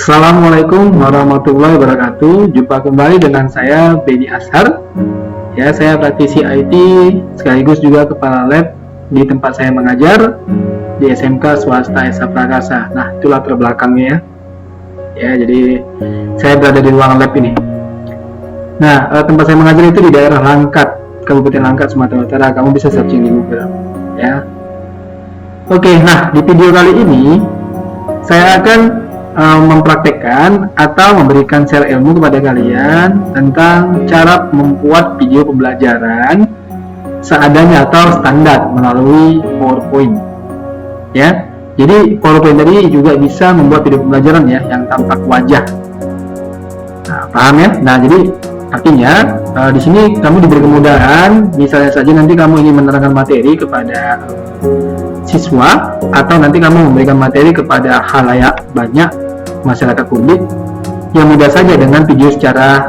Assalamualaikum warahmatullahi wabarakatuh. Jumpa kembali dengan saya Benny Ashar. Ya, saya praktisi IT sekaligus juga kepala lab di tempat saya mengajar di SMK Swasta Esa Prakasa. Nah, itu latar belakangnya ya. Jadi saya berada di ruang lab ini. Nah, tempat saya mengajar itu di daerah Langkat, Kabupaten Langkat, Sumatera Utara. Kamu bisa searching di Google ya. Oke, nah di video kali ini saya akan mempraktekkan atau memberikan share ilmu kepada kalian tentang cara membuat video pembelajaran seadanya atau standar melalui PowerPoint ya. Jadi PowerPoint tadi juga bisa membuat video pembelajaran ya yang tampak wajah. Nah, paham ya? Nah, jadi artinya di sini kamu diberi kemudahan, misalnya saja nanti kamu ingin menerangkan materi kepada siswa atau nanti kamu memberikan materi kepada khalayak banyak masyarakat publik, yang mudah saja dengan video secara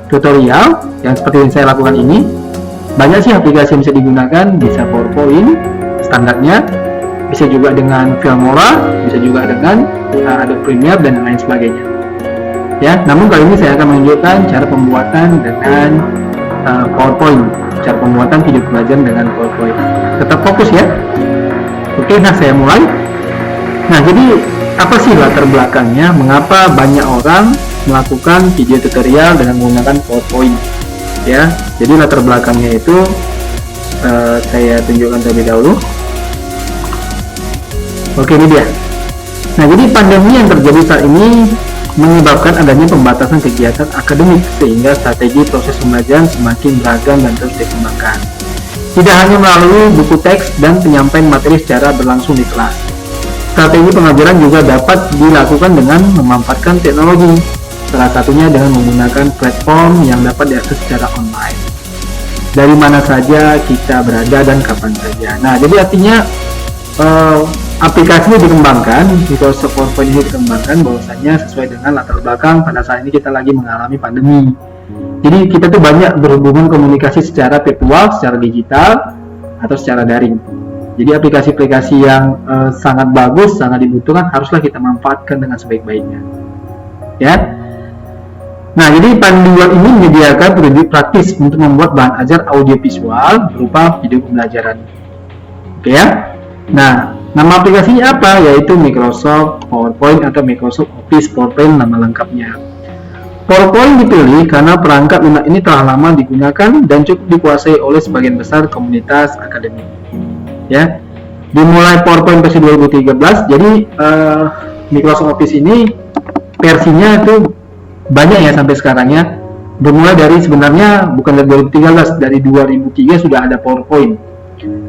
tutorial yang seperti yang saya lakukan ini. Banyak sih aplikasi yang bisa digunakan, bisa PowerPoint standarnya, bisa juga dengan Filmora, bisa juga dengan Adobe Premiere dan lain sebagainya ya. Namun kali ini saya akan menunjukkan cara pembuatan dengan PowerPoint, cara pembuatan video pembelajaran dengan PowerPoint. Tetap fokus ya. Oke, nah saya mulai. Nah, jadi apa sih latar belakangnya mengapa banyak orang melakukan video tutorial dengan menggunakan PowerPoint ya. Jadi latar belakangnya itu saya tunjukkan terlebih dahulu. Oke, ini dia. Nah, jadi pandemi yang terjadi saat ini menyebabkan adanya pembatasan kegiatan akademik sehingga strategi proses pembelajaran semakin beragam dan terus dikembangkan. Tidak hanya melalui buku teks dan penyampaian materi secara berlangsung di kelas. Strategi pengajaran juga dapat dilakukan dengan memanfaatkan teknologi, salah satunya dengan menggunakan platform yang dapat diakses secara online dari mana saja kita berada dan kapan saja. Nah, jadi artinya aplikasinya dikembangkan, Microsoft PowerPoint ini dikembangkan bahwasanya sesuai dengan latar belakang pada saat ini kita lagi mengalami pandemi. Jadi kita tuh banyak berhubungan komunikasi secara virtual, secara digital atau secara daring. Jadi aplikasi-aplikasi yang sangat bagus, sangat dibutuhkan, haruslah kita manfaatkan dengan sebaik-baiknya ya. Nah, jadi panduan ini menyediakan petunjuk praktis untuk membuat bahan ajar audiovisual berupa video pembelajaran. Oke ya. Nah, nama aplikasinya apa? Yaitu Microsoft PowerPoint atau Microsoft Office PowerPoint nama lengkapnya. PowerPoint dipilih karena perangkat lunak ini telah lama digunakan dan cukup dikuasai oleh sebagian besar komunitas akademik ya. Dimulai PowerPoint versi 2013, jadi Microsoft Office ini versinya itu banyak ya sampai sekarang ya. Bermula dari sebenarnya bukan dari 2013, dari 2003 sudah ada PowerPoint.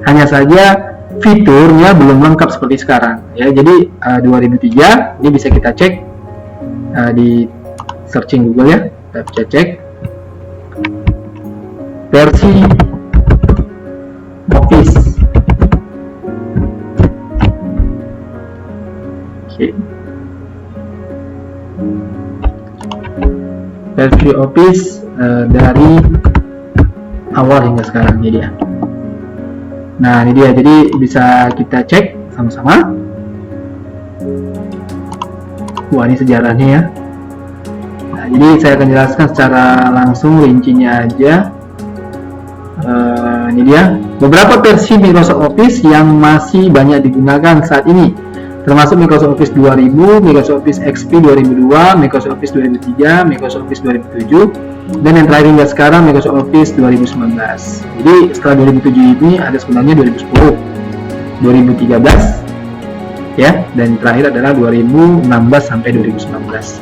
Hanya saja fiturnya belum lengkap seperti sekarang ya. Jadi 2003 ini bisa kita cek di searching Google ya. Kita bisa cek versi Office. Oke. Versi Office dari awal hingga sekarang ini dia. Nah, ini dia. Jadi bisa kita cek sama-sama. Wah, ini sejarahnya ya. Nah, jadi saya akan jelaskan secara langsung rincinya aja. Ini dia. Beberapa versi Microsoft Office yang masih banyak digunakan saat ini, termasuk Microsoft Office 2000, Microsoft Office XP 2002, Microsoft Office 2003, Microsoft Office 2007, dan yang terakhir hingga sekarang Microsoft Office 2019. Jadi setelah 2007 ini ada sebenarnya 2010, 2013 ya, dan terakhir adalah 2016 sampai 2019.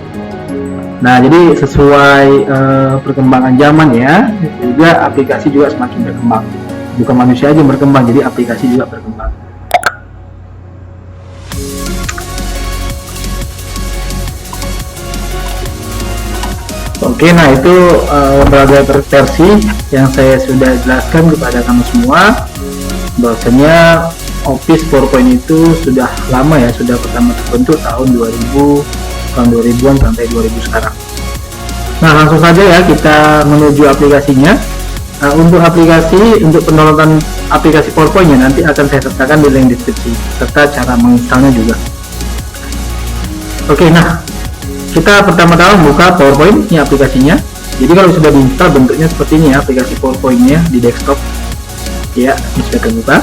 Nah, jadi sesuai perkembangan zaman ya, juga aplikasi juga semakin berkembang. Bukan manusia aja berkembang, jadi aplikasi juga berkembang. Oke, nah itu beberapa versi yang saya sudah jelaskan kepada kamu semua, bahwasanya Office PowerPoint itu sudah lama ya, sudah pertama terbentuk tahun 2000-an sampai 2000 sekarang. Nah, langsung saja ya kita menuju aplikasinya. Untuk pendownloadan aplikasi PowerPoint-nya nanti akan saya sertakan di link deskripsi serta cara menginstalnya juga. Oke, nah kita pertama-tama buka PowerPoint, ini aplikasinya. Jadi kalau sudah diinstal bentuknya seperti ini ya, aplikasi PowerPoint-nya di desktop. Ya, ini sudah terbuka.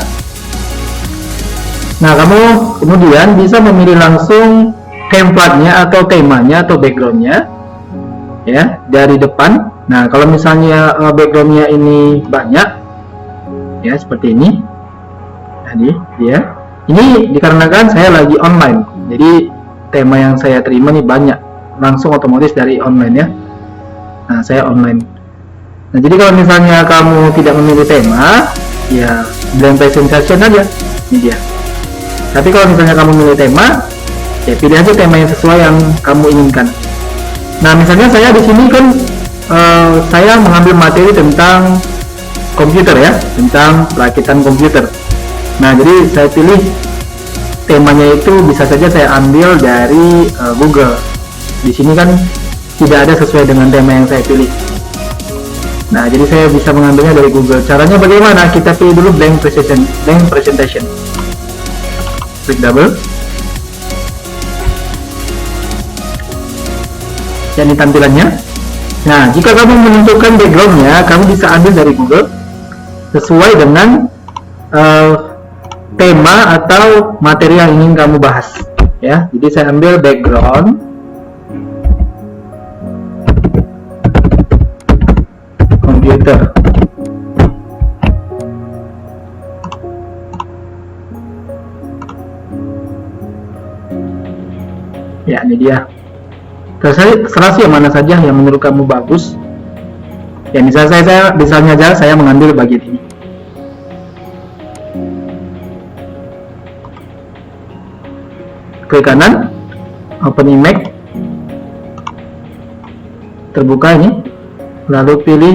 Nah, kamu kemudian bisa memilih langsung template-nya atau temanya atau background-nya ya dari depan. Nah, kalau misalnya background-nya ini banyak ya seperti ini. Tadi ya. Ini dikarenakan saya lagi online. Jadi tema yang saya terima nih banyak, langsung otomatis dari online ya. Nah, saya online. Nah, jadi kalau misalnya kamu tidak memilih tema, ya blank presentation aja. Ini dia. Tapi kalau misalnya kamu memilih tema, ya pilih aja tema yang sesuai yang kamu inginkan. Nah, misalnya saya di sini kan saya mengambil materi tentang komputer ya, tentang perakitan komputer. Nah, jadi saya pilih temanya itu bisa saja saya ambil dari Google. Di sini kan tidak ada sesuai dengan tema yang saya pilih. Nah, jadi saya bisa mengambilnya dari Google. Caranya bagaimana? Kita pilih dulu blank presentation. Klik double. Jadi tampilannya. Nah, jika kamu menentukan backgroundnya, kamu bisa ambil dari Google sesuai dengan tema atau materi yang ingin kamu bahas. Ya, jadi saya ambil background komputer. Ya, ini dia. Terserah sih yang mana saja yang menurut kamu bagus. Ya, misalnya saya mengambil bagian ini. Klik kanan, open image, terbuka ini, lalu pilih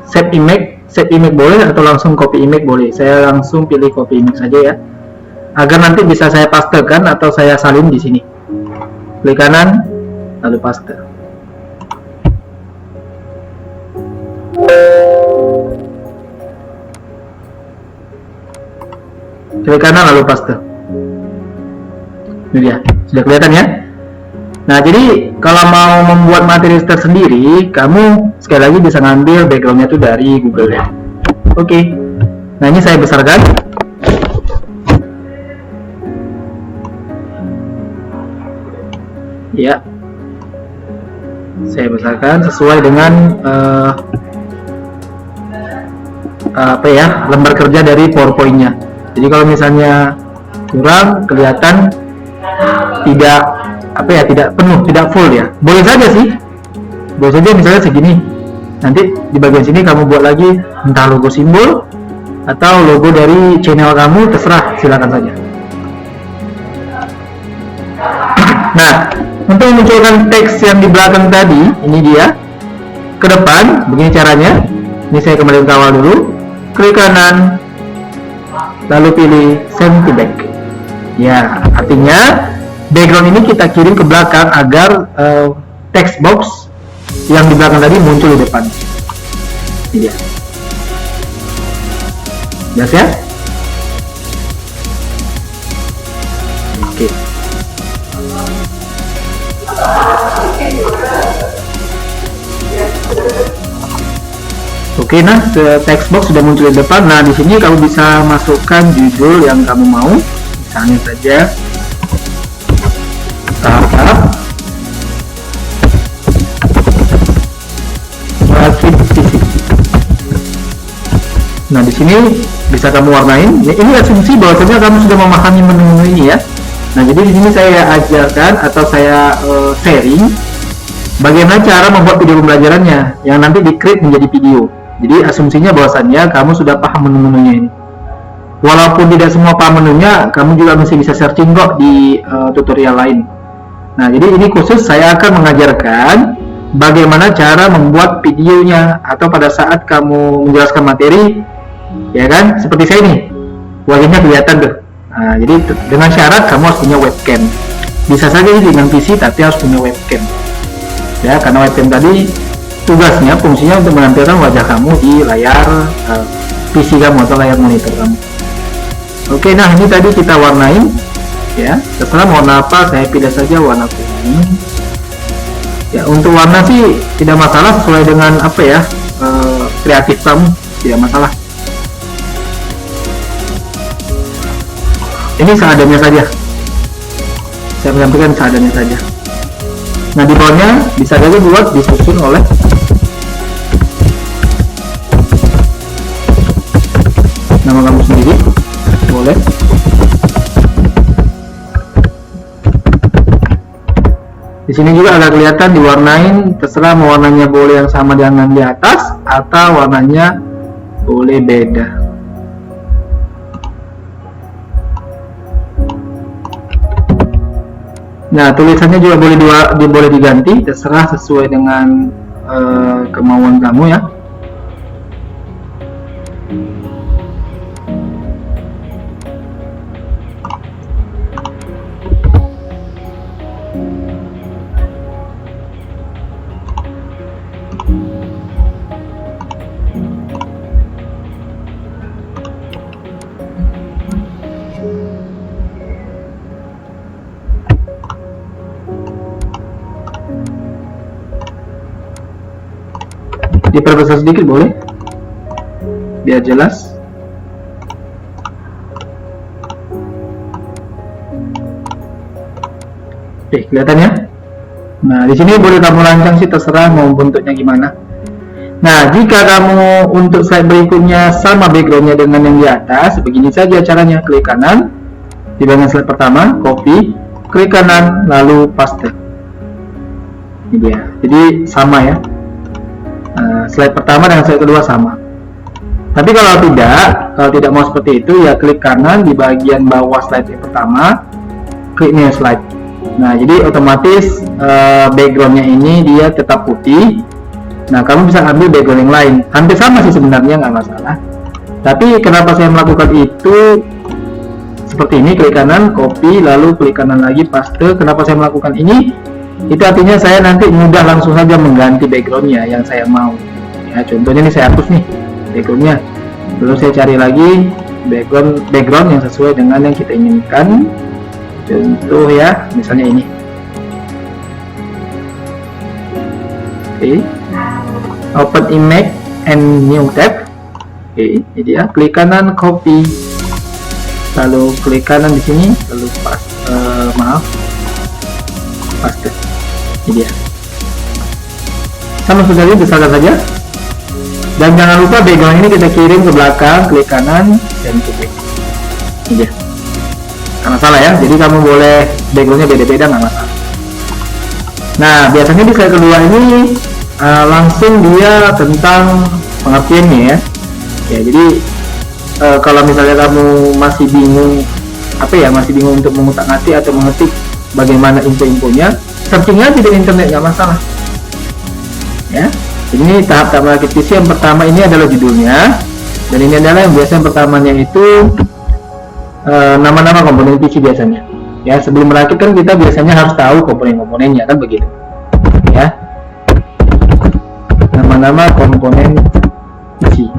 save image boleh atau langsung copy image boleh. Saya langsung pilih copy image saja ya, agar nanti bisa saya pastekan atau saya salin di sini. Klik kanan, lalu paste. Klik kanan lalu paste. Ini dia, sudah kelihatan ya. Nah, jadi kalau mau membuat materi tersendiri, kamu sekali lagi bisa ngambil backgroundnya itu dari Google ya. Oke. Nah, ini saya besarkan. Ya, saya besarkan sesuai dengan lembar kerja dari PowerPoint-nya. Jadi kalau misalnya kurang kelihatan, tidak penuh, tidak full ya. Boleh saja sih, boleh saja misalnya segini. Nanti di bagian sini kamu buat lagi entah logo simbol atau logo dari channel kamu, terserah, silakan saja. Nah, untuk memunculkan teks yang di belakang tadi, ini dia. Ke depan, begini caranya. Ini saya kembali ke awal dulu. Klik kanan, lalu pilih send to back. Ya, artinya background ini kita kirim ke belakang agar text box yang di belakang tadi muncul di depan. Ini dia. Jelas ya? Oke. Oke, nah text box sudah muncul di depan. Nah, di sini kamu bisa masukkan judul yang kamu mau. Misalnya saja startup rakit PC. Nah, di sini bisa kamu warnain. Ini asumsi bahwasanya kamu sudah memahami menu-menu ini ya. Nah, jadi di sini saya ajarkan atau saya sharing bagaimana cara membuat video pembelajarannya yang nanti di-create menjadi video. Jadi asumsinya bahwasannya kamu sudah paham menu-menunya ini. Walaupun tidak semua paham menunya, kamu juga masih bisa searching kok di tutorial lain. Nah, jadi ini khusus saya akan mengajarkan bagaimana cara membuat videonya, atau pada saat kamu menjelaskan materi, ya kan, seperti saya nih, wajahnya kelihatan tuh. Nah, jadi dengan syarat kamu harus punya webcam. Bisa saja dengan PC, tapi harus punya webcam. Ya, karena webcam tadi tugasnya, fungsinya untuk menampilkan wajah kamu di layar PC kamu atau layar monitor kamu. Oke, nah ini tadi kita warnain Ya, terserah mau warna apa, saya pilih saja warna kuning. Ya, untuk warna sih tidak masalah, sesuai dengan apa ya, kreatif kamu, tidak masalah. Ini seadanya saja, saya menyampaikan seadanya saja. Nah, di bawahnya bisa saja buat disusun oleh nama kamu sendiri, boleh. Di sini juga agak kelihatan diwarnain, terserah mau warnanya boleh yang sama dengan di atas atau warnanya boleh beda. Nah, tulisannya juga boleh diganti, terserah sesuai dengan kemauan kamu ya. Diperbesar sedikit boleh, biar jelas. Oke, kelihatan ya. Nah, di sini boleh kamu rancang sih, terserah mau bentuknya gimana. Nah, jika kamu untuk slide berikutnya sama backgroundnya dengan yang di atas, begini saja caranya. Klik kanan di bagian slide pertama, copy, klik kanan, lalu paste. Ini dia. Jadi sama ya. Slide pertama dengan slide kedua sama. Tapi kalau tidak mau seperti itu, ya klik kanan di bagian bawah slide yang pertama, klik new slide. Nah, jadi otomatis backgroundnya ini dia tetap putih. Nah, kamu bisa ambil background yang lain, hampir sama sih sebenarnya, nggak masalah. Tapi kenapa saya melakukan itu seperti ini, klik kanan, copy, lalu klik kanan lagi, paste. Kenapa saya melakukan ini? Itu artinya saya nanti mudah langsung saja mengganti backgroundnya yang saya mau. Ya, contohnya ini saya hapus nih backgroundnya, lalu saya cari lagi background yang sesuai dengan yang kita inginkan. Contoh ya, misalnya ini. Oke, open image and new tab. Oke, ini dia. Klik kanan, copy, lalu klik kanan di sini, lalu paste. Ini dia. Sama sudah besarkan saja. Dan jangan lupa background ini kita kirim ke belakang, klik kanan dan klik. Ini dia. Nggak masalah ya. Jadi kamu boleh backgroundnya beda-beda, nggak masalah. Nah, biasanya di slide kedua ini langsung dia tentang pengertiannya ya. Ya, jadi kalau misalnya kamu masih bingung untuk mengutak-atik atau mengetik bagaimana info-infonya, searching aja di internet, nggak masalah ya. Ini tahap-tahap rakit PC. Yang pertama ini adalah judulnya, dan ini adalah yang biasa yang pertamanya itu nama-nama komponen PC biasanya ya. Sebelum merakit kan kita biasanya harus tahu komponen-komponennya kan, begitu ya, nama-nama komponen PC.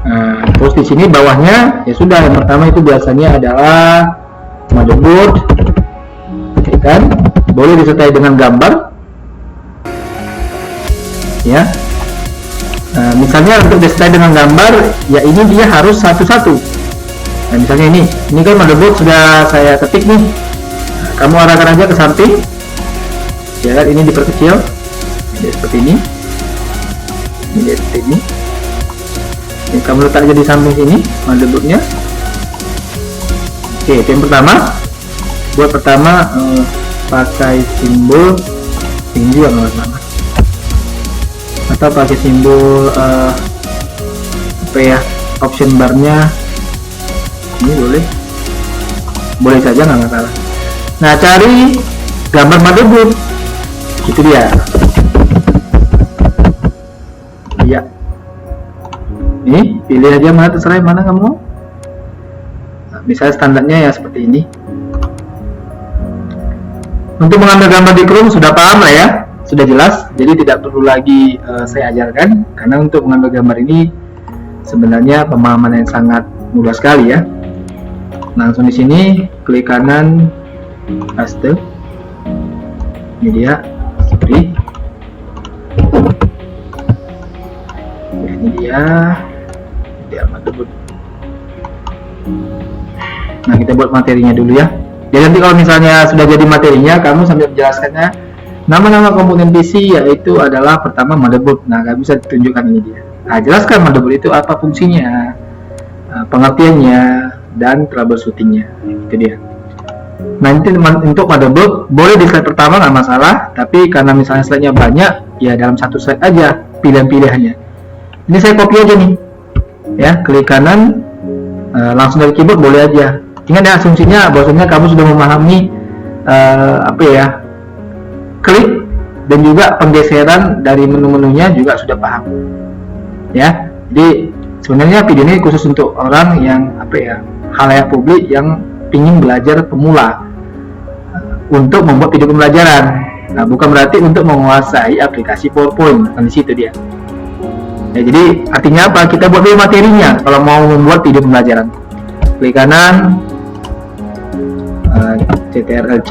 Nah, terus di sini bawahnya ya sudah, yang pertama itu biasanya adalah motherboard kan, boleh disertai dengan gambar ya. Nah, misalnya untuk disertai dengan gambar ya, ini dia harus satu-satu. Nah, misalnya ini kan motherboard sudah saya ketik nih. Nah, kamu arahkan aja ke samping ya kan, ini diperkecil jadi seperti ini, ini seperti ini. Ini kamu letak aja di samping sini motherboardnya. Oke, itu yang pertama. Buat pertama pakai simbol ini juga nggak masalah, atau pakai simbol apa ya, option barnya ini boleh saja, nggak masalah. Nah, cari gambar motherboard, itu dia ya. Ini pilih aja mana, terserah mana kamu mau. Nah, misalnya standarnya ya seperti ini. Untuk mengambil gambar di Chrome sudah paham lah ya, sudah jelas, jadi tidak perlu lagi saya ajarkan, karena untuk mengambil gambar ini sebenarnya pemahaman yang sangat mudah sekali ya. Langsung di sini klik kanan, paste. Ini dia, free. Ini dia motherboard. Nah, kita buat materinya dulu ya. Jadi nanti kalau misalnya sudah jadi materinya, kamu sambil menjelaskannya nama-nama komponen PC, yaitu adalah pertama motherboard. Nah, kamu bisa ditunjukkan ini dia. Nah, jelaskan motherboard itu apa fungsinya, pengertiannya, dan troubleshootingnya. Itu dia. Nanti untuk motherboard boleh di slide pertama nggak masalah, tapi karena misalnya slide-nya banyak, ya dalam satu slide aja pilihan-pilihannya. Ini saya copy aja nih, ya, klik kanan, langsung dari keyboard boleh aja. Ingat ya, asumsinya bahwasanya kamu sudah memahami klik dan juga penggeseran dari menu-menunya juga sudah paham, ya. Jadi sebenarnya video ini khusus untuk orang yang halayak publik yang ingin belajar pemula untuk membuat video pembelajaran. Nah, bukan berarti untuk menguasai aplikasi PowerPoint, di situ dia. Ya, jadi artinya apa? Kita buat dulu materinya kalau mau membuat video pembelajaran. Klik kanan, CTRL-C,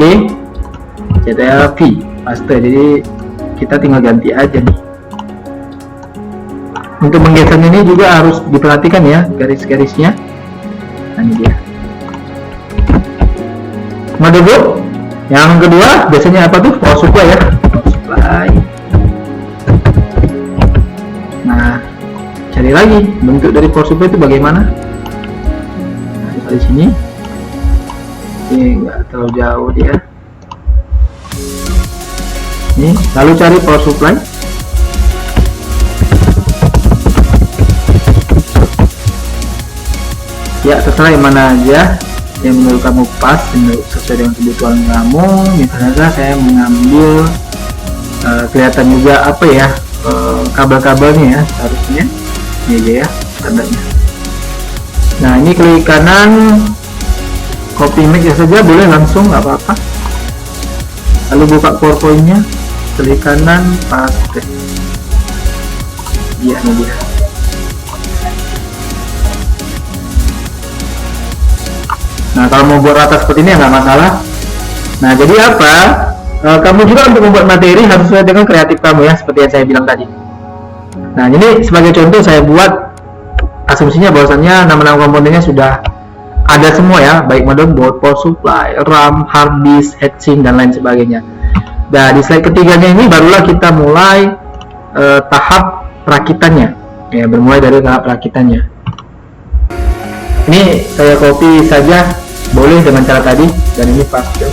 CTRL-V, paste. Jadi kita tinggal ganti aja nih. Untuk menggeser ini juga harus diperhatikan ya garis-garisnya. Nah, ini dia. Motherboard yang kedua biasanya apa tuh? Power supply ya. Power supply. Nah, cari lagi bentuk dari power supply itu bagaimana. Nah, di sini. Ini nggak terlalu jauh dia. Ini lalu cari power supply. Ya, terserah yang mana aja yang menurut kamu pas, sesuai dengan kebutuhan kamu. Misalnya saya mengambil kelihatan juga kabel-kabelnya ya, harusnya ini aja ya tandanya. Nah, ini klik kanan, copy image saja boleh langsung, nggak apa-apa. Lalu buka PowerPoint-nya, klik kanan, paste. Iya, ini dia. Nah, kalau mau buat rata seperti ini ya nggak masalah. Nah, jadi apa? Kamu juga untuk membuat materi harus sesuai dengan kreatif kamu ya, seperti yang saya bilang tadi. Nah, ini sebagai contoh saya buat asumsinya bahwasannya nama-nama komponennya sudah ada semua ya, baik motherboard, power supply, RAM, hard disk, heatsink, dan lain sebagainya. Nah, di slide ketiganya ini barulah kita mulai tahap perakitannya. Ya, bermulai dari tahap perakitannya. Ini saya copy saja, boleh dengan cara tadi, dan ini paste.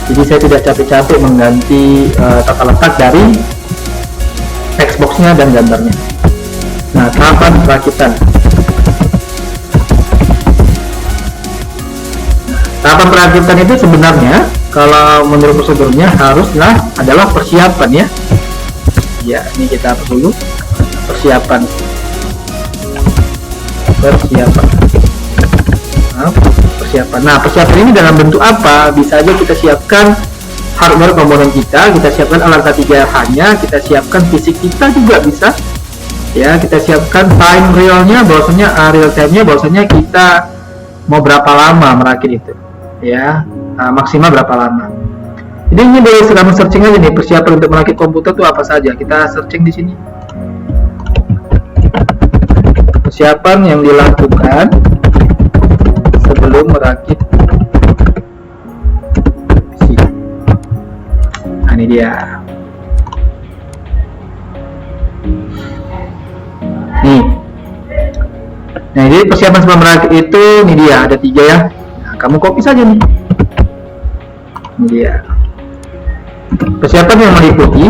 Jadi saya tidak capek-capek mengganti tata letak dari textboxnya dan gambarnya. Nah, tahapan perakitan. Tahapan perakitan itu sebenarnya kalau menurut prosedurnya adalah persiapan ya. Ya, ini kita hapus dulu. Persiapan. Nah, persiapan ini dalam bentuk apa? Bisa aja kita siapkan hardware komponen kita siapkan alat K3H-nya, kita siapkan fisik kita juga bisa. Ya, kita siapkan time realnya, bahwasanya real time-nya bahwasanya kita mau berapa lama merakit itu. Ya, maksimal berapa lama. Jadi ini boleh kamu searching aja nih, persiapan untuk merakit komputer itu apa saja. Kita searching di sini. Persiapan yang dilakukan sebelum merakit PC. Nah, ini dia. Nih. Nah, jadi persiapan sebelum merakit itu ini dia, ada 3 ya. Nah, kamu copy saja nih. Ini dia. Persiapan yang meliputi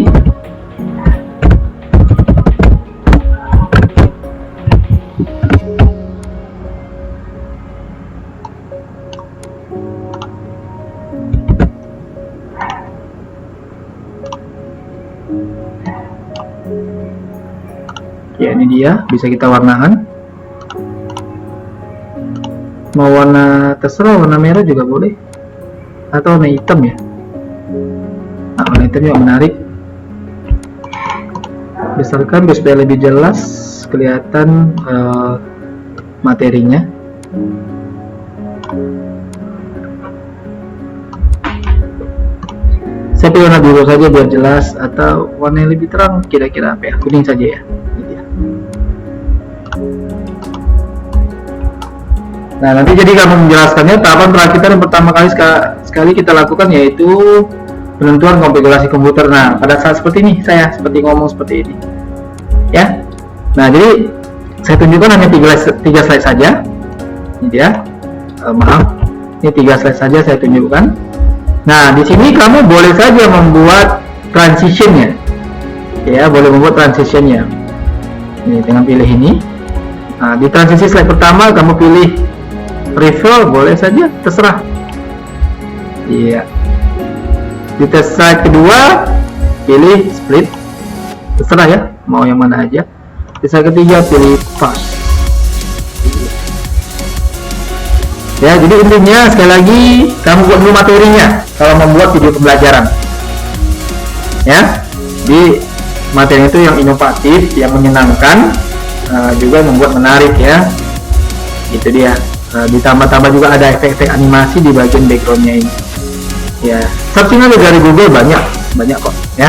ya, ini dia, bisa kita warnakan. Mau warna terserah, warna merah juga boleh atau warna hitam ya. Nah, warna hitam juga menarik. Besarkan supaya lebih jelas kelihatan materinya. pilih warna biru saja biar jelas, atau warna yang lebih terang, kira-kira apa ya, kuning saja ya. Nah, nanti jadi kamu menjelaskannya. Tahapan perakitan yang pertama sekali kita lakukan yaitu penentuan konfigurasi komputer. Nah, pada saat seperti ini saya seperti ngomong seperti ini ya. Nah, jadi saya tunjukkan hanya 3 slide saja ini dia. Maaf, ini 3 slide saja saya tunjukkan. Nah, di sini kamu boleh saja membuat transitionnya ya, boleh membuat transitionnya ini dengan pilih ini. Nah, di transisi slide pertama kamu pilih refill, boleh saja, terserah. Iya. Di slide kedua pilih split, terserah ya, mau yang mana aja. Di slide ketiga pilih pause. Ya, jadi intinya sekali lagi kamu buat dulu materinya kalau membuat video pembelajaran. Ya, di materi itu yang inovatif, yang menyenangkan, juga membuat menarik ya. Itu dia. Ditambah-tambah juga ada efek-efek animasi di bagian backgroundnya ini. Ya, searching aja dari Google banyak kok ya.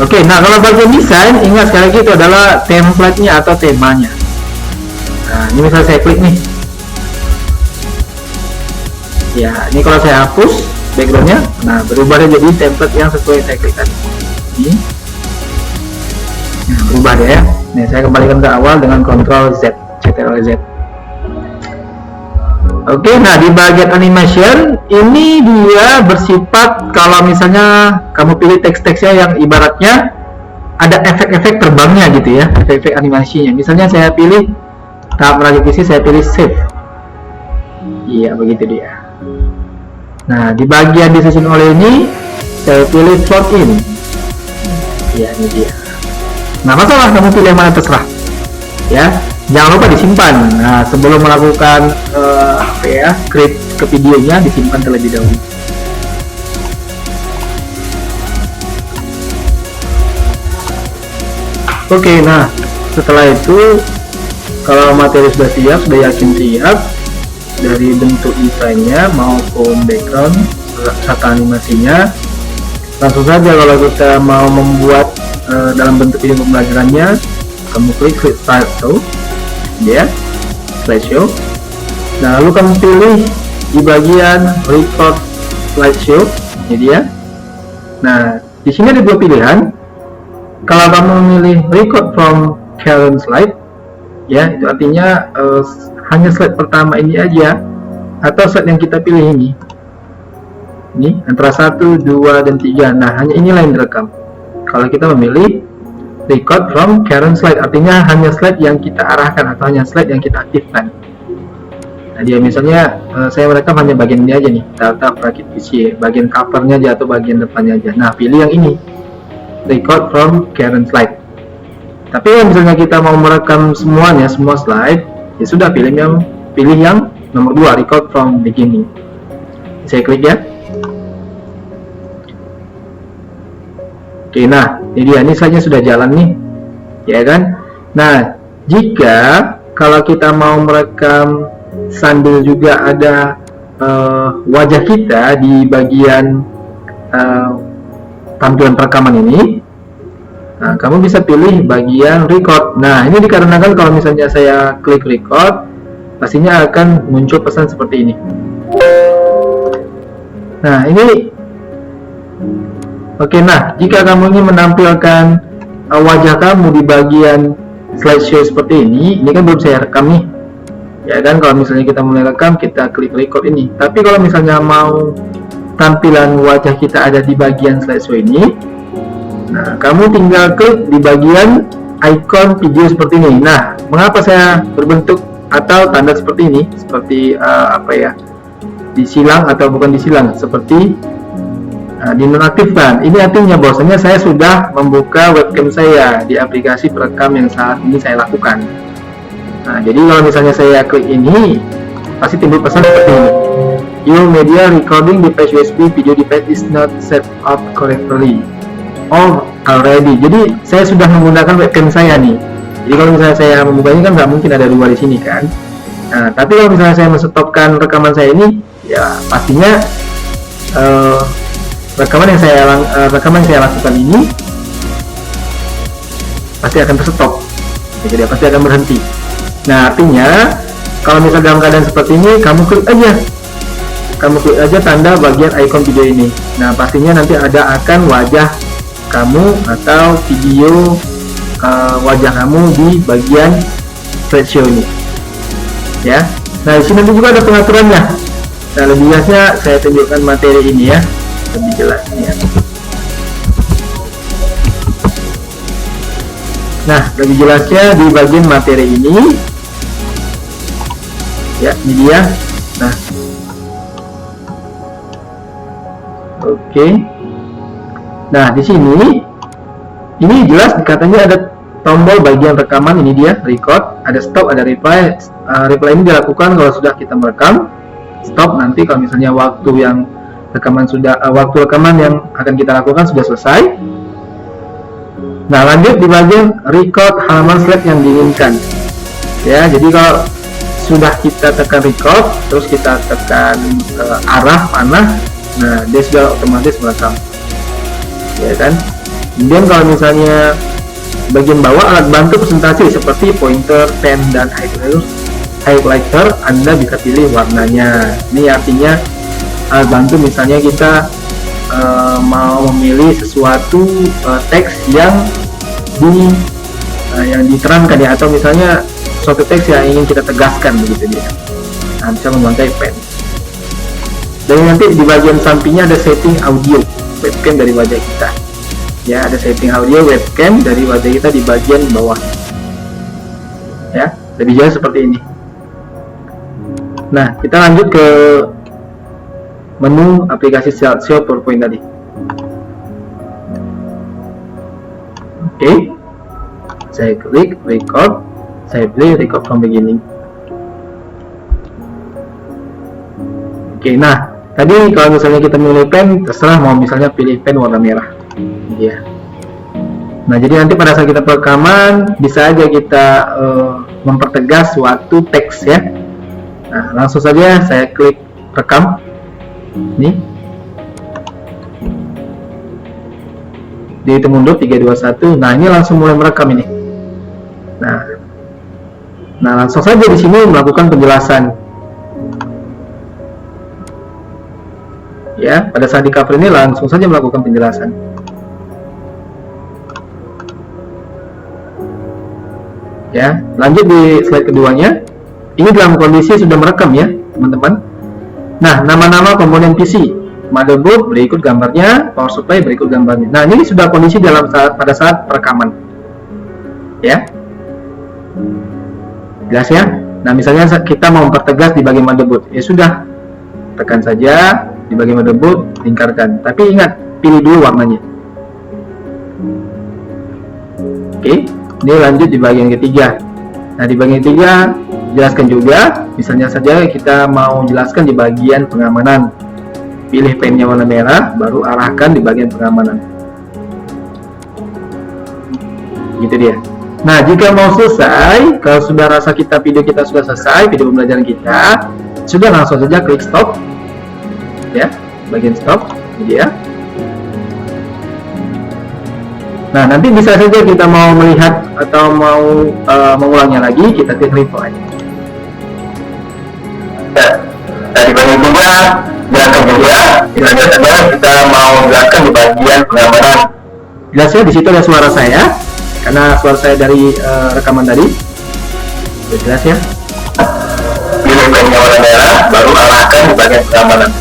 Oke, nah kalau bagian desain, ingat sekali lagi itu adalah template-nya atau temanya. Nah, ini misalnya saya klik nih. Ya, ini kalau saya hapus backgroundnya, nah berubah jadi template yang sesuai saya klik tadi. Ini, nah, berubah deh ya. Nah, saya kembalikan ke awal dengan Ctrl Z, Ctrl Z. Oke, nah di bagian animation ini dia bersifat kalau misalnya kamu pilih teks-teksnya yang ibaratnya ada efek-efek terbangnya gitu ya, efek-efek animasinya. Misalnya saya pilih tahap merajut PC, saya pilih save. Iya, begitu dia. Nah, di bagian decision oleh ini saya pilih float in. Iya, ini dia. Nah, masalah kamu pilih yang mana terserah. Ya, jangan lupa disimpan. Nah, sebelum melakukan create ke videonya, disimpan terlebih dahulu. Oke, nah setelah itu kalau materi sudah siap, sudah yakin siap dari bentuk desainnya maupun background serta animasinya, langsung saja kalau kita mau membuat dalam bentuk video pembelajarannya, kamu klik slideshow ya, slideshow. Nah, lalu kamu pilih di bagian record slideshow, ini dia. Nah, di sini ada 2 pilihan. Kalau kamu memilih record from current slide, ya itu artinya hanya slide pertama ini aja, atau slide yang kita pilih ini antara 1, 2, dan 3. Nah, hanya inilah yang direkam. Kalau kita memilih record from current slide, artinya hanya slide yang kita arahkan atau hanya slide yang kita aktifkan. Nah, dia misalnya saya merekam hanya bagian ini aja nih, data perakit PC, bagian covernya aja atau bagian depannya aja. Nah, pilih yang ini, record from current slide. Tapi kalau misalnya kita mau merekam semuanya, semua slide, ya sudah pilih yang nomor 2, record from beginning. Saya klik ya. Oke, nah ini dia, ini slide-nya sudah jalan nih, ya kan? Nah, jika kalau kita mau merekam sambil juga ada wajah kita di bagian tampilan perekaman ini, nah, kamu bisa pilih bagian record. Nah, ini dikarenakan kalau misalnya saya klik record, pastinya akan muncul pesan seperti ini. Nah, ini oke. Nah, jika kamu ingin menampilkan wajah kamu di bagian slideshow seperti ini kan belum saya rekam nih, ya kan? Kalau misalnya kita mulai rekam, kita klik record ini. Tapi kalau misalnya mau tampilan wajah kita ada di bagian slideshow ini, nah kamu tinggal klik di bagian icon video seperti ini. Nah, mengapa saya berbentuk atau tanda seperti ini, seperti apa ya, disilang atau bukan disilang, seperti dinonaktifkan. Ini artinya bahwasanya saya sudah membuka webcam saya di aplikasi perekam yang saat ini saya lakukan. Nah, jadi kalau misalnya saya klik ini, pasti timbul pesan seperti ini. Your media recording device USB video device is not set up correctly or already. Jadi saya sudah menggunakan webcam saya nih. Jadi kalau misalnya saya membukanya kan nggak mungkin ada 2 di sini kan. Nah, tapi kalau misalnya saya menstopkan rekaman saya ini, ya pastinya rekaman yang saya lakukan ini pasti akan terstop, jadi dia pasti akan berhenti. Nah, artinya kalau misalnya dalam keadaan seperti ini, kamu klik aja tanda bagian icon video ini. Nah, pastinya nanti ada akan wajah kamu atau video wajah kamu di bagian slideshow ini, ya. Nah, di sini juga ada pengaturannya. Nah, lebih jelasnya saya tunjukkan materi ini ya, lebih jelasnya. Nah, lebih jelasnya di bagian materi ini, ya, ini dia. Nah, oke. Nah, di sini ini jelas katanya ada tombol bagian rekaman, ini dia record, ada stop, ada reply. Reply ini dilakukan kalau sudah kita merekam. Stop nanti kalau misalnya waktu rekaman yang akan kita lakukan sudah selesai. Nah, lanjut di bagian record halaman slide yang diinginkan. Ya, jadi kalau sudah kita tekan record, terus kita tekan arah panah, nah dia sudah otomatis merekam, ya kan. Kemudian kalau misalnya bagian bawah alat bantu presentasi seperti pointer, pen, dan highlighter, Anda bisa pilih warnanya. Ini artinya alat bantu, misalnya kita mau memilih sesuatu teks yang diterangkan ya, atau misalnya suatu teks yang ingin kita tegaskan begitu dia. Nah, bisa memakai pen. Dan nanti di bagian sampingnya ada setting audio webcam dari wajah kita. Ya, ada setting audio webcam dari wajah kita di bagian bawah. Ya, lebih jelas seperti ini. Nah, kita lanjut ke menu aplikasi slideshow PowerPoint tadi. Oke, saya klik record, saya pilih record from beginning. Oke, nah tadi kalau misalnya kita milih pen, terserah mau misalnya pilih pen warna merah, ya. Nah, jadi nanti pada saat kita perekaman bisa aja kita mempertegas suatu teks ya. Nah, langsung saja saya klik rekam. Nih, dihitung mundur 3, 2, 1. Nah, ini langsung mulai merekam ini. Nah, langsung saja di sini melakukan penjelasan. Ya, pada saat di cover ini langsung saja melakukan penjelasan. Ya, lanjut di slide keduanya. Ini dalam kondisi sudah merekam ya, teman-teman. Nah, nama-nama komponen PC, motherboard berikut gambarnya, power supply berikut gambarnya. Nah, ini sudah kondisi pada saat perekaman. Ya, jelas ya. Nah, misalnya kita mau mempertegas di bagian motherboard, ya sudah, tekan saja di bagian motherboard, lingkarkan. Tapi ingat, pilih dulu warnanya. Oke, ini lanjut di bagian ketiga. Nah, di bagian ketiga jelaskan juga, misalnya saja kita mau jelaskan di bagian pengamanan, pilih pennya warna merah, baru arahkan di bagian pengamanan, gitu dia. Nah, jika mau selesai, kalau sudah rasa video kita sudah selesai, video pembelajaran kita sudah, langsung saja klik stop ya, bagian stop ini ya. Nah, nanti bisa saja kita mau melihat atau mau mengulangnya lagi, kita klik replay. Tadi bagian kedua, jelaskan juga. Selanjutnya adalah kita mau jelaskan di bagian pengamanan. Jelas ya, di situ ada suara saya, karena suara saya dari rekaman tadi. Sudah jelas ya. Pilih pennya warna merah, baru arahkan di bagian pengamanan.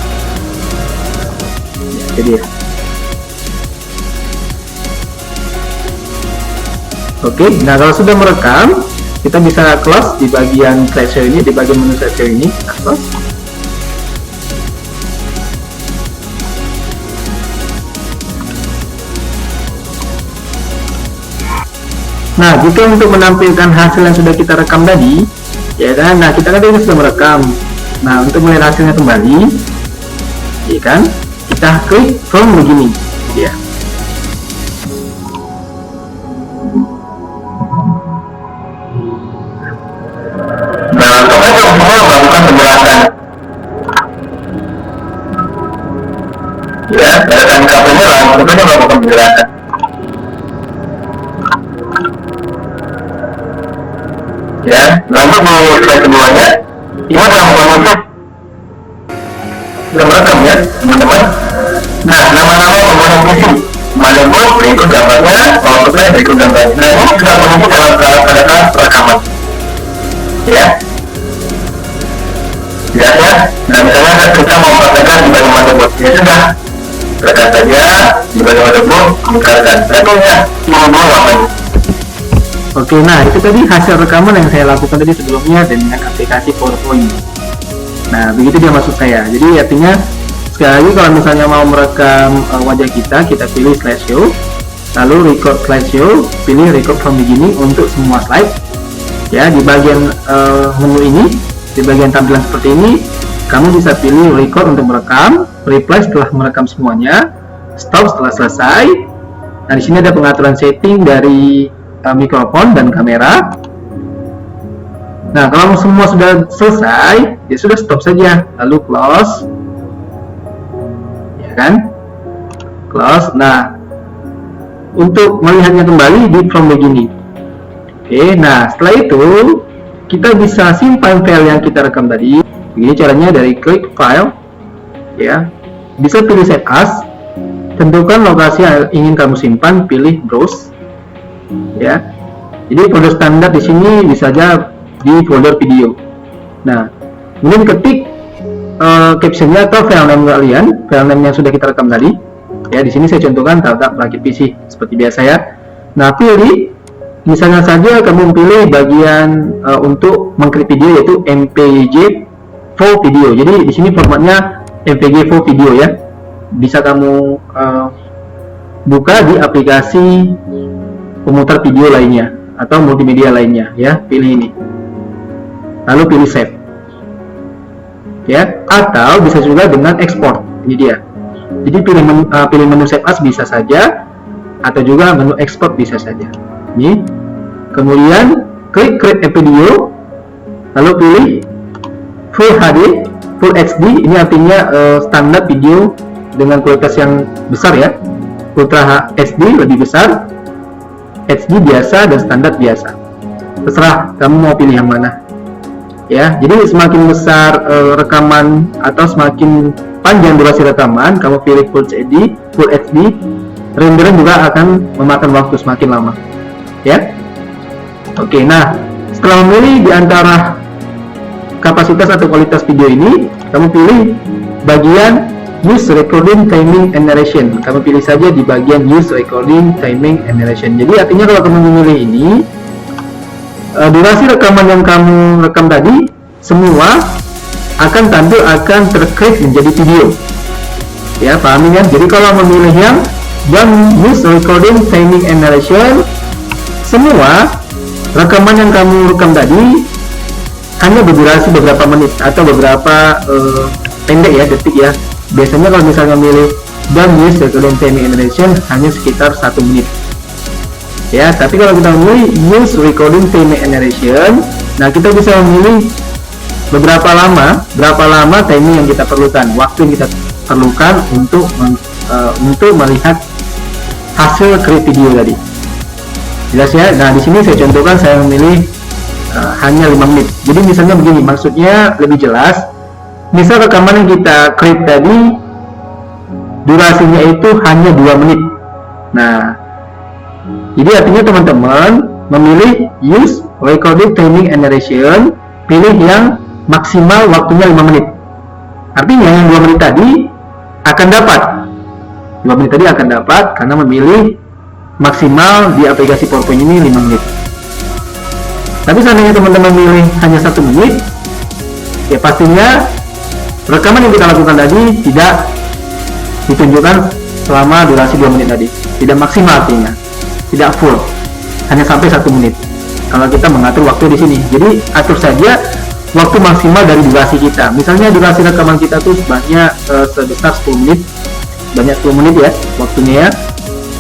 Ya, itu dia. Oke, nah kalau sudah merekam, kita bisa close di bagian slideshow ini, di bagian menu slideshow ini, close. Nah, jika untuk menampilkan hasil yang sudah kita rekam tadi, ya kan, nah kita kan tadi sudah merekam. Nah, untuk melihat hasilnya kembali, ya kan, kita klik from beginning, ya. Ya, dan kabelnya langsung saja melakukan penjelasan. Ya, lanjut mau slide keduanya. Ini adalah menutup sudah merekam ya, teman-teman. Nah, nama-nama penggunaan PC, motherboard berikut gambarnya, outputnya berikut gambarnya. Nah, ini sudah menutup pada saat rekaman. Ya, jelasnya. Nah, misalnya kita mau praktekkan di bagian motherboard, ya sudah, tekan saja di bagian motherboard, bukakan. Tentunya mau warnanya. Oke, nah itu tadi hasil rekaman yang saya lakukan tadi sebelumnya dengan aplikasi PowerPoint. Nah, begitu dia maksud saya. Jadi artinya sekali lagi kalau misalnya mau merekam wajah kita pilih slideshow, lalu record slideshow, pilih record from beginning untuk semua slide. Ya, di bagian menu ini, di bagian tampilan seperti ini, kamu bisa pilih record untuk merekam, replay setelah merekam semuanya, stop setelah selesai. Nah, di sini ada pengaturan setting dari mikrofon dan kamera. Nah, kalau semua sudah selesai, ya sudah stop saja, lalu close, ya kan? Close. Nah, untuk melihatnya kembali di from beginning. Oke, nah setelah itu kita bisa simpan file yang kita rekam tadi. Begini caranya, dari klik file, ya, bisa pilih save as, tentukan lokasi yang ingin kamu simpan, pilih browse. Ya, jadi folder standar di sini bisa saja di folder video. Nah, kemudian ketik captionnya atau file name kalian, file name yang sudah kita rekam tadi. Ya, di sini saya contohkan Tata Rakit PC seperti biasa ya. Nah, pilih, misalnya saja kamu pilih bagian untuk mengcreate video yaitu MPG 4 video. Jadi di sini formatnya MPG 4 video ya. Bisa kamu buka di aplikasi pemutar video lainnya atau multimedia lainnya ya, pilih ini lalu pilih save ya, atau bisa juga dengan export. Ini dia, jadi pilih menu save as bisa saja, atau juga menu export bisa saja. Ini kemudian klik create a video, lalu pilih full HD, full HD. Ini artinya standar video dengan kualitas yang besar ya, ultra HD lebih besar, HD biasa, dan standar biasa. Terserah kamu mau pilih yang mana. Ya, jadi semakin besar rekaman atau semakin panjang durasi rekaman, kamu pilih Full HD, rendering juga akan memakan waktu semakin lama. Ya. Oke, nah setelah memilih di antara kapasitas atau kualitas video ini, kamu pilih bagian Use Recording, Timing, and Narration. Kamu pilih saja di bagian Use Recording, Timing, and Narration. Jadi artinya kalau kamu memilih ini, durasi rekaman yang kamu rekam tadi semua akan tampil, akan tercreate menjadi video. Ya, pahami kan? Jadi kalau memilih yang Use Recording, Timing, and Narration, semua rekaman yang kamu rekam tadi hanya berdurasi beberapa menit atau beberapa pendek ya, detik ya. Biasanya kalau misalnya milih Use Recording, Timing, and Narration hanya sekitar 1 menit. Ya, tapi kalau kita memilih Use Recording, Timing, and Narration, nah kita bisa memilih berapa lama timing yang kita perlukan, waktu yang kita perlukan untuk melihat hasil create video tadi. Jelas ya? Nah, di sini saya contohkan, saya memilih hanya 5 menit. Jadi misalnya begini, maksudnya lebih jelas. Misal rekaman yang kita create tadi durasinya itu hanya 2 menit. Nah, jadi artinya teman-teman memilih Use Recording, Timing, and Narration, pilih yang maksimal waktunya 5 menit. Artinya yang 2 menit tadi akan dapat 2 menit tadi akan dapat karena memilih maksimal di aplikasi PowerPoint ini 5 menit. Tapi seandainya teman-teman memilih hanya 1 menit, ya pastinya rekaman yang kita lakukan tadi tidak ditunjukkan selama durasi 2 menit tadi, tidak maksimal, artinya tidak full, hanya sampai 1 menit kalau kita mengatur waktu di sini. Jadi atur saja waktu maksimal dari durasi kita. Misalnya durasi rekaman kita tuh sebanyak sebesar 10 menit, banyak 10 menit ya waktunya ya.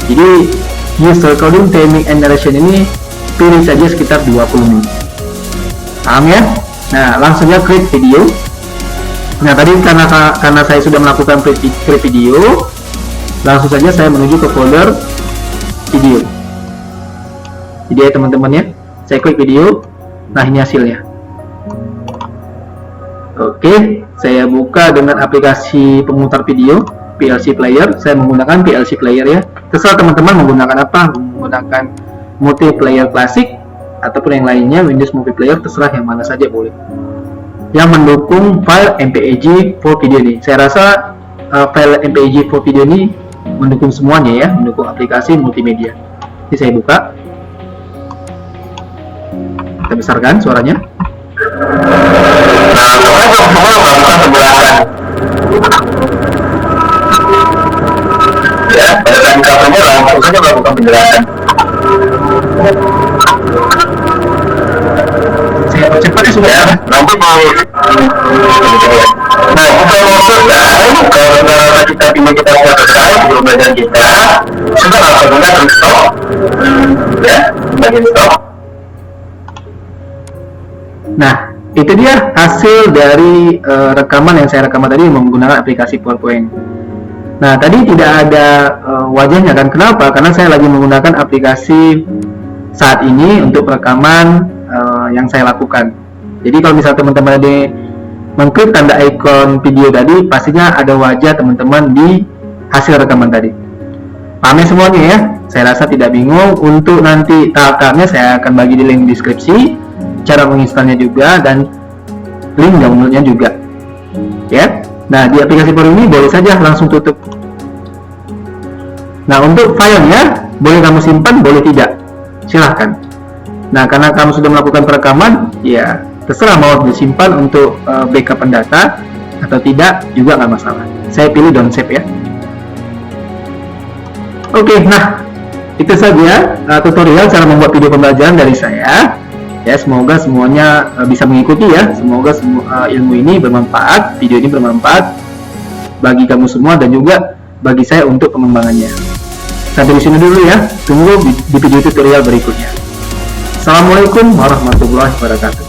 Jadi Use Recording, Timing, and Narration ini pilih saja sekitar 20 menit. Paham ya? Nah, langsung aja create video. Nah, tadi karena saya sudah melakukan create video, langsung saja saya menuju ke folder video. Jadi ya teman-teman ya, saya klik video. Nah, ini hasilnya. Oke, saya buka dengan aplikasi pemutar video PLC Player. Saya menggunakan PLC Player ya. Terserah teman-teman menggunakan apa, menggunakan multiplayer klasik ataupun yang lainnya, Windows Movie Player, terserah yang mana saja boleh. Yang mendukung file MPEG for video ini. Saya rasa file MPEG for video ini mendukung semuanya ya, mendukung aplikasi multimedia. Jadi saya buka. Kita besarkan suaranya. Nah, semua melakukan penjelasan. Ya, pada time covernya langsung saja melakukan penjelasan. Saya percepat ya sudah. Ya, nanti mau. Nah, kita mau selesai. Kalau kita pilih kita mau selesai sebelum belajar kita, sudah langsung kita stop. Ya, bagian stop. Nah, itu dia hasil dari rekaman yang saya rekam tadi menggunakan aplikasi PowerPoint. Nah, tadi tidak ada wajahnya kan? Kenapa? Karena saya lagi menggunakan aplikasi saat ini untuk rekaman yang saya lakukan. Jadi kalau misalnya teman-teman ada mengklik tanda ikon video tadi, pastinya ada wajah teman-teman di hasil rekaman tadi. Paham ya semuanya ya? Saya rasa tidak bingung. Untuk nanti tahap-tahapnya saya akan bagi di link deskripsi, cara menginstalnya juga, dan link downloadnya juga ya. Nah, di aplikasi baru ini boleh saja langsung tutup. Nah, untuk filenya boleh kamu simpan, boleh tidak, silahkan. Nah, karena kamu sudah melakukan perekaman, ya terserah mau disimpan untuk backup data atau tidak juga nggak masalah. Saya pilih don't save ya. Oke, nah itu saja tutorial cara membuat video pembelajaran dari saya. Ya, semoga semuanya bisa mengikuti ya. Semoga semua ilmu ini bermanfaat, video ini bermanfaat bagi kamu semua dan juga bagi saya untuk pengembangannya. Sampai di sini dulu ya. Tunggu di video tutorial berikutnya. Assalamualaikum warahmatullahi wabarakatuh.